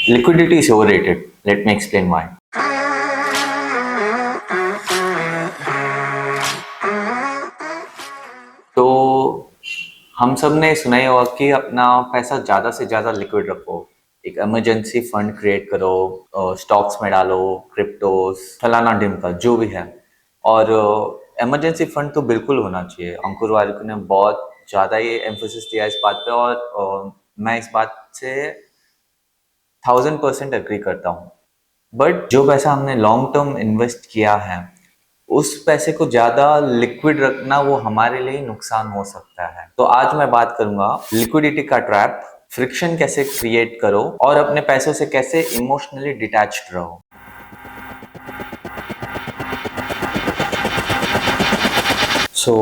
Liquidity is overrated. Let me explain why. तो हम सब ने सुना ही होगा कि अपना पैसा ज़्यादा से ज़्यादा लिक्विड रखो। एक इमरजेंसी फंड क्रिएट करो, स्टॉक्स में डालो, क्रिप्टोस, फलाना ढिमका जो भी है। और इमरजेंसी फंड तो बिल्कुल होना चाहिए। अंकुर वारिक ने बहुत ज़्यादा ये एम्फोसिस दिया इस बात पे, और मैं इस बात से 1000% एग्री करता हूँ। बट जो पैसा हमने लॉन्ग टर्म इन्वेस्ट किया है, उस पैसे को ज्यादा लिक्विड रखना वो हमारे लिए नुकसान हो सकता है। तो आज मैं बात करूंगा लिक्विडिटी का ट्रैप, फ्रिक्शन कैसे क्रिएट करो और अपने पैसों से कैसे इमोशनली डिटैच्ड रहो। सो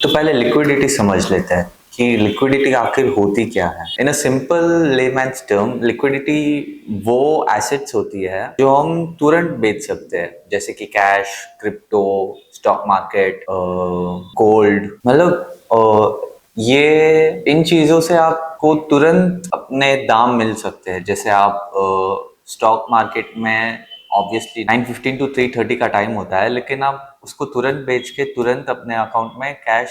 तो पहले लिक्विडिटी समझ लेते हैं कि लिक्विडिटी आखिर होती क्या है। In a simple layman's term, liquidity वो एसेट्स होती है जो हम तुरंत बेच सकते हैं, जैसे कि cash, crypto, stock market, gold. मतलब ये इन चीजों से आपको तुरंत अपने दाम मिल सकते हैं। जैसे आप स्टॉक मार्केट में ऑब्वियसली 9:15 टू 3:30 का टाइम होता है, लेकिन आप उसको तुरंत बेच के तुरंत अपने अकाउंट में कैश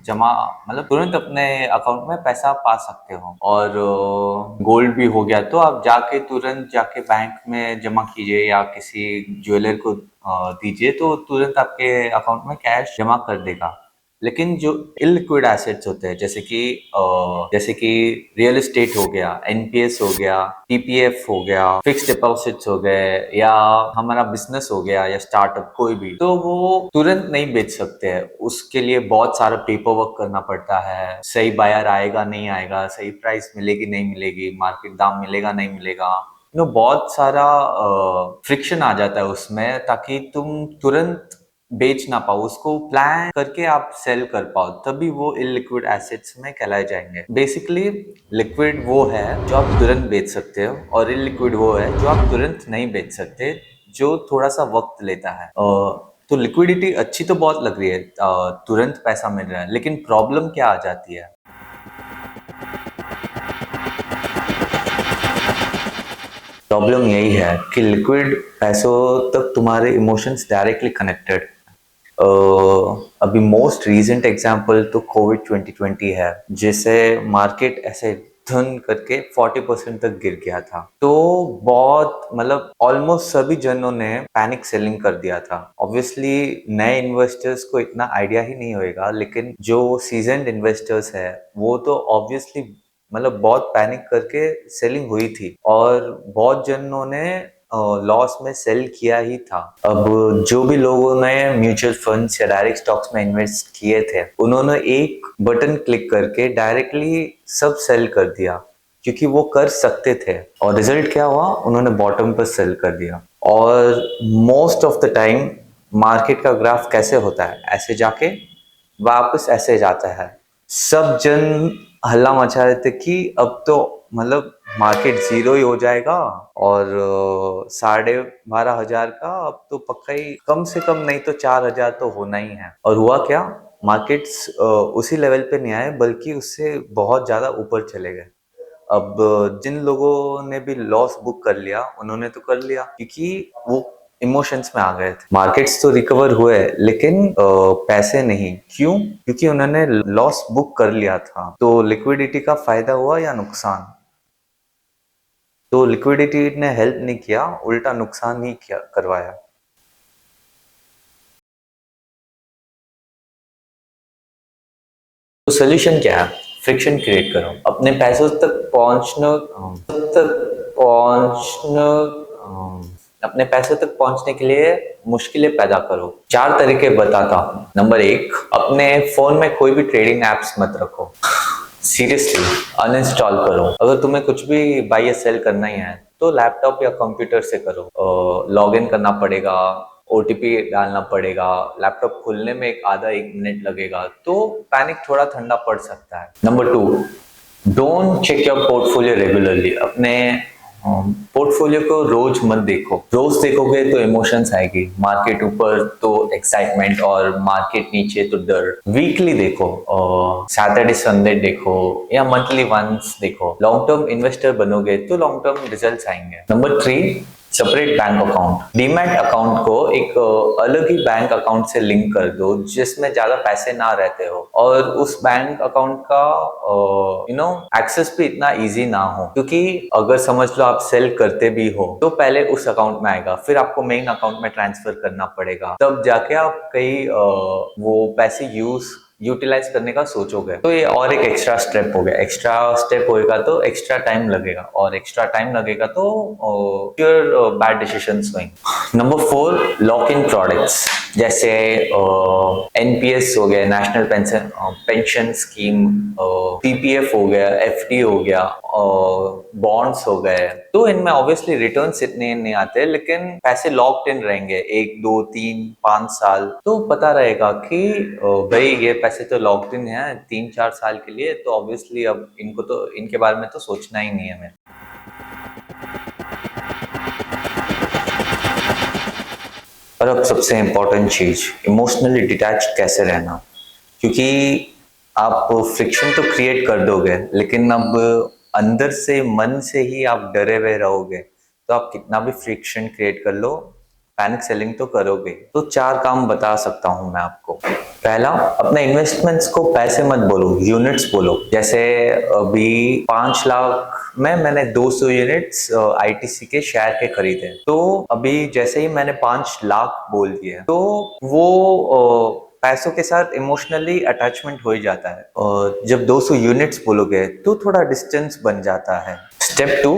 जमा, मतलब तुरंत अपने अकाउंट में पैसा पा सकते हो। और गोल्ड भी हो गया तो आप जाके तुरंत जाके बैंक में जमा कीजिए या किसी ज्वेलर को दीजिए, तो तुरंत आपके अकाउंट में कैश जमा कर देगा। लेकिन जो इलिक्विड एसेट्स होते हैं, जैसे कि रियल एस्टेट हो गया, एनपीएस हो गया, पीपीएफ हो गया, फिक्स डिपॉजिट्स हो गए, या हमारा बिजनेस हो गया या स्टार्टअप कोई भी, तो वो तुरंत नहीं बेच सकते हैं। उसके लिए बहुत सारा पेपर वर्क करना पड़ता है। सही बायर आएगा नहीं आएगा, सही प्राइस मिलेगी नहीं मिलेगी, मार्केट दाम मिलेगा नहीं मिलेगा, बहुत सारा फ्रिक्शन आ जाता है उसमें, ताकि तुम तुरंत बेच ना पाओ, उसको प्लान करके आप सेल कर पाओ, तभी वो इलिक्विड एसेट्स में कहलाए जाएंगे। बेसिकली लिक्विड वो है जो आप तुरंत बेच सकते हो, और इलिक्विड वो है जो आप तुरंत नहीं बेच सकते, जो थोड़ा सा वक्त लेता है। तो लिक्विडिटी अच्छी तो बहुत लग रही है, तुरंत पैसा मिल रहा है, लेकिन प्रॉब्लम क्या आ जाती है। प्रॉब्लम यही है कि लिक्विड पैसों तक तुम्हारे इमोशंस डायरेक्टली कनेक्टेड। अभी मोस्ट रीसेंट एग्जांपल तो कोविड 2020 है, जिसे मार्केट ऐसे धन करके 40% तक गिर गया था। तो बहुत, मतलब ऑलमोस्ट सभी जनों ने पैनिक सेलिंग कर दिया था। ऑब्वियसली नए इन्वेस्टर्स को इतना आइडिया ही नहीं होएगा, लेकिन जो सीजन्ड इन्वेस्टर्स है वो तो ऑब्वियसली, मतलब बहुत पैनिक करके सेलिंग हुई थी, और बहुत जनों ने लॉस में सेल किया ही था। अब जो भी लोगों ने म्यूचुअल फंड्स या डायरेक्ट स्टॉक्स में इन्वेस्ट किए थे, उन्होंने एक बटन क्लिक करके डायरेक्टली सब सेल कर दिया, क्योंकि वो कर सकते थे। और रिजल्ट क्या हुआ, उन्होंने बॉटम पर सेल कर दिया। और most of the time market का ग्राफ कैसे होता है, ऐसे जाके वापस ऐसे जाता है। सब जन हल्ला मचा रहे थे कि अब तो, मतलब मार्केट जीरो ही हो जाएगा, और 12,500 का अब तो पक्का ही, कम से कम नहीं तो 4,000 तो होना ही है। और हुआ क्या, मार्केट्स उसी लेवल पे नहीं आए, बल्कि उससे बहुत ज्यादा ऊपर चले गए। अब जिन लोगों ने भी लॉस बुक कर लिया, उन्होंने तो कर लिया क्योंकि वो इमोशंस में आ गए थे। मार्केट्स तो रिकवर हुए, लेकिन पैसे नहीं। क्यों? क्योंकि उन्होंने लॉस बुक कर लिया था। तो लिक्विडिटी का फायदा हुआ या नुकसान? तो लिक्विडिटी ने हेल्प नहीं किया, उल्टा नुकसान ही किया, करवाया। तो सोल्यूशन क्या है? फ्रिक्शन क्रिएट करो। अपने पैसों तक पहुंचना अपने पैसों तक पहुंचने के लिए मुश्किलें पैदा करो। 4 तरीके बताता हूँ। नंबर 1, अपने फोन में कोई भी ट्रेडिंग एप्स मत रखो। सीरियसली अनइंस्टॉल करो। अगर तुम्हें कुछ भी बाय या सेल करना ही है तो लैपटॉप या कंप्यूटर से करो। लॉग इन करना पड़ेगा, ओटीपी डालना पड़ेगा, लैपटॉप खुलने में आधा 1 मिनट लगेगा, तो पैनिक थोड़ा ठंडा पड़ सकता है। Number 2, don't check your portfolio regularly. अपने पोर्टफोलियो को रोज मत देखो। रोज देखोगे तो इमोशंस आएगी, मार्केट ऊपर तो एक्साइटमेंट और मार्केट नीचे तो डर। वीकली देखो, सैटरडे संडे देखो या मंथली वंस देखो। लॉन्ग टर्म इन्वेस्टर बनोगे तो लॉन्ग टर्म रिजल्ट्स आएंगे। Number 3, separate bank account. Demat account को एक अलग ही बैंक अकाउंट से लिंक कर दो जिसमें ज्यादा पैसे ना रहते हो, और उस बैंक अकाउंट का एक्सेस भी इतना इजी ना हो, क्योंकि अगर समझ लो आप सेल करते भी हो तो पहले उस अकाउंट में आएगा, फिर आपको मेन अकाउंट में ट्रांसफर करना पड़ेगा, तब जाके आप कई वो पैसे यूटिलाइज करने का सोचोगे। तो ये और एक एक्स्ट्रा स्टेप हो गया। एक्स्ट्रा स्टेप होएगा तो एक्स्ट्रा टाइम लगेगा, और एक्स्ट्रा टाइम लगेगा तो प्योर बैड डिसीजंस होंगे। नंबर 4, लॉक इन प्रोडक्ट्स, जैसे एनपीएस हो गया, नेशनल पेंशन स्कीम, पीपीएफ हो गया, एफडी हो गया, बॉन्ड्स हो गए। तो इनमें ऑब्वियसली रिटर्न्स इतने नहीं आते, लेकिन पैसे लॉक्ड इन रहेंगे 1, 2, 3, 5 साल। तो पता रहेगा कि भाई ये पैसे तो लॉक्ड इन है 3-4 साल के लिए, तो ऑब्वियसली अब इनके बारे में तो सोचना ही नहीं है हमें। और अब सबसे इम्पोर्टेंट चीज, इमोशनली डिटैच्ड कैसे रहना, क्योंकि आप फ्रिक्शन तो क्रिएट कर दोगे, लेकिन अब अंदर से मन से ही आप डरे हुए रहोगे, तो आप कितना भी फ्रिक्शन क्रिएट कर लो, पैनिक सेलिंग तो करोगे। तो 4 काम बता सकता हूं मैं आपको। पहला, अपने इन्वेस्टमेंट्स को पैसे मत बोलो, यूनिट्स बोलो। जैसे अभी 5 लाख में मैंने 200 यूनिट्स आईटीसी के शेयर के खरीदे, तो अभी जैसे ही मैंने 5 लाख बोल दिया, तो वो पैसों के साथ इमोशनली अटैचमेंट हो ही जाता है, और जब 200 यूनिट्स बोलोगे तो थोड़ा डिस्टेंस बन जाता है। स्टेप 2,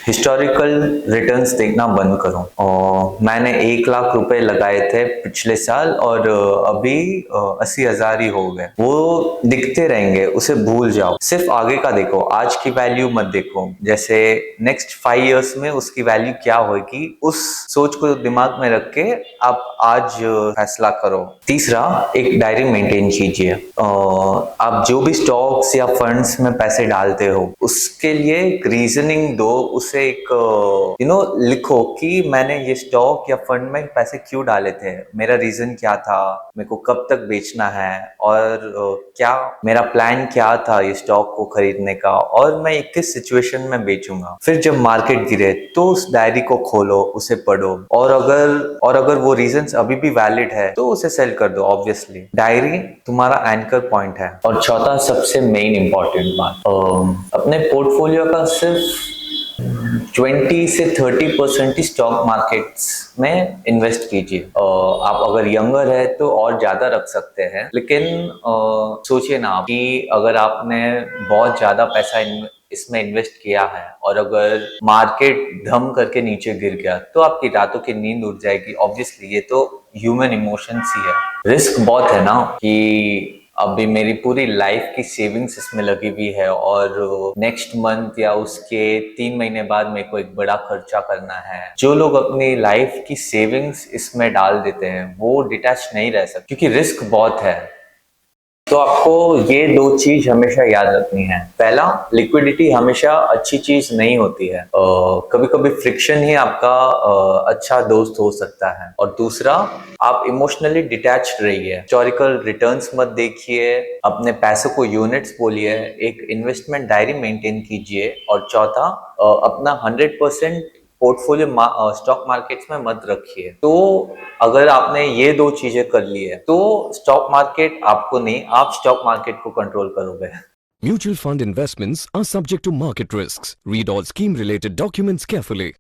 हिस्टोरिकल रिटर्न्स देखना बंद करो। और मैंने 1 लाख रुपए लगाए थे पिछले साल, और अभी 80,000 ही हो गए। वो दिखते रहेंगे, उसे भूल जाओ, सिर्फ आगे का देखो, आज की वैल्यू मत देखो। जैसे नेक्स्ट 5 इयर्स में उसकी वैल्यू क्या होगी, उस सोच को दिमाग में रख के आप आज फैसला करो। तीसरा, एक डायरी मेंटेन कीजिए। आप जो भी स्टॉक्स या फंड्स में पैसे डालते हो, उसके लिए एक रीजनिंग दो, उसे एक लिखो कि मैंने ये स्टॉक या फंड में पैसे क्यों डाले थे, मेरा रीजन क्या था, मेरे को कब तक बेचना है, और क्या मेरा प्लान क्या था ये स्टॉक को खरीदने का, और मैं किस सिचुएशन में बेचूंगा। फिर जब मार्केट गिरे तो उस डायरी को खोलो, उसे पढ़ो, और अगर वो रीजंस अभी भी वैलिड है तो उसे सेल कर दो। ऑब्वियसली डायरी तुम्हारा एंकर पॉइंट है। और चौथा, सबसे मेन इंपॉर्टेंट बात, अपने पोर्टफोलियो का सिर्फ 20 से 30% ही स्टॉक मार्केट्स में इन्वेस्ट कीजिए। आप अगर यंगर है तो और ज्यादा रख सकते हैं, लेकिन सोचिए ना कि अगर आपने बहुत ज्यादा पैसा इसमें इन्वेस्ट किया है और अगर मार्केट धम करके नीचे गिर गया तो आपकी रातों की नींद उड़ जाएगी। ऑब्वियसली ये तो ह्यूमन इमोशंस ही है। रिस्क बहुत है ना, कि अभी मेरी पूरी लाइफ की सेविंग्स इसमें लगी हुई है, और नेक्स्ट मंथ या उसके 3 महीने बाद मेरे को एक बड़ा खर्चा करना है। जो लोग अपनी लाइफ की सेविंग्स इसमें डाल देते हैं वो डिटैच नहीं रह सकते, क्योंकि रिस्क बहुत है। तो आपको ये 2 चीज हमेशा याद रखनी है। पहला, लिक्विडिटी हमेशा अच्छी चीज नहीं होती है, कभी कभी फ्रिक्शन ही आपका अच्छा दोस्त हो सकता है। और दूसरा, आप इमोशनली डिटैच्ड रहिए, हिस्टोरिकल रिटर्न्स मत देखिए, अपने पैसों को यूनिट्स बोलिए, एक इन्वेस्टमेंट डायरी मेंटेन कीजिए। और चौथा, अपना 100% पोर्टफोलियो स्टॉक मार्केट्स में मत रखिए। तो अगर आपने ये 2 चीजें कर ली है तो स्टॉक मार्केट आपको नहीं, आप स्टॉक मार्केट को कंट्रोल करोगे। Mutual fund investments are subject to market risks. Read all scheme related documents carefully.